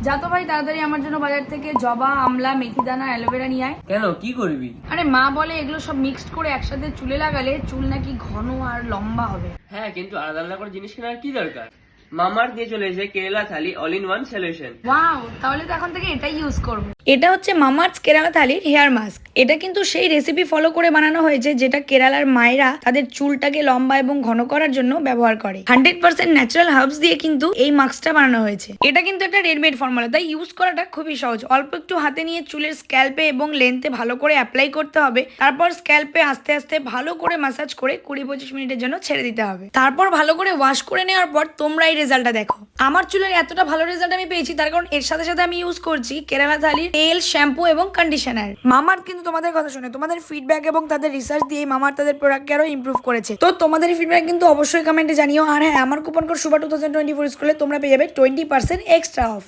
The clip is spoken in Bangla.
যা তো ভাই তাড়াতাড়ি আমার জন্য বাজার থেকে জবা, আমলা, মেথি দানা, অ্যালোভেরা নিয়ে আয়। কেন, কি করবি? আরে মা বলে এগুলো সব মিক্সড করে একসাথে চুলে লাগালে চুল নাকি ঘন আর লম্বা হবে। হ্যাঁ, কিন্তু আলাদা আলাদা করে জিনিস কেনার কি দরকার? মামার দিয়ে চলে এসে Kerala thali all in one solution. Wow, তাহলে তো এখন থেকে এটাই ইউজ করব। এটা হচ্ছে মামাআর্থ কেরালা থালির হেয়ার মাস্ক। এটা কিন্তু সেই রেসিপি ফলো করে বানানো হয়েছে যেটা কেরালার মায়েরা তাদের চুলটাকে লম্বা এবং ঘন করার জন্য ব্যবহার করে। 100% ন্যাচারাল হার্বস দিয়ে কিন্তু এই মাস্কটা বানানো হয়েছে। এটা কিন্তু একটা রেডিমেড ফর্মুলা, তাই ইউজ করাটা খুবই সহজ। অল্প একটু হাতে নিয়ে চুলের স্ক্যাল্পে এবং লেন্থে ভালো করে অ্যাপ্লাই করতে হবে। তারপর স্ক্যাল্পে আস্তে আস্তে ভালো করে ম্যাসাজ করে 20-25 মিনিটের জন্য ছেড়ে দিতে হবে। তারপর ভালো করে ওয়াশ করে নেওয়ার পর তোমরা এই রেজাল্টটা দেখো। আমার চুলের এতটা ভালো রেজাল্ট আমি পেয়েছি তার কারণ এর সাথে সাথে আমি ইউজ করছি কেরালা থালির তেল, শ্যাম্পু এবং কন্ডিশনার। মামাআর্থ কিন্তু তোমাদের কথা শুনে, তোমাদের ফিডব্যাক এবং তাদের রিসার্চ দিয়ে মামাআর্থ তাদের প্রোডাক্টকে আরো ইমপ্রুভ করেছে। তো তোমাদের ফিডব্যাক কিন্তু অবশ্যই কমেন্টে জানিও। আর হ্যাঁ, আমার কুপন কোড শুভা 2024 ইউজ করলে তোমরা পেয়ে যাবে 20% এক্সট্রা অফ।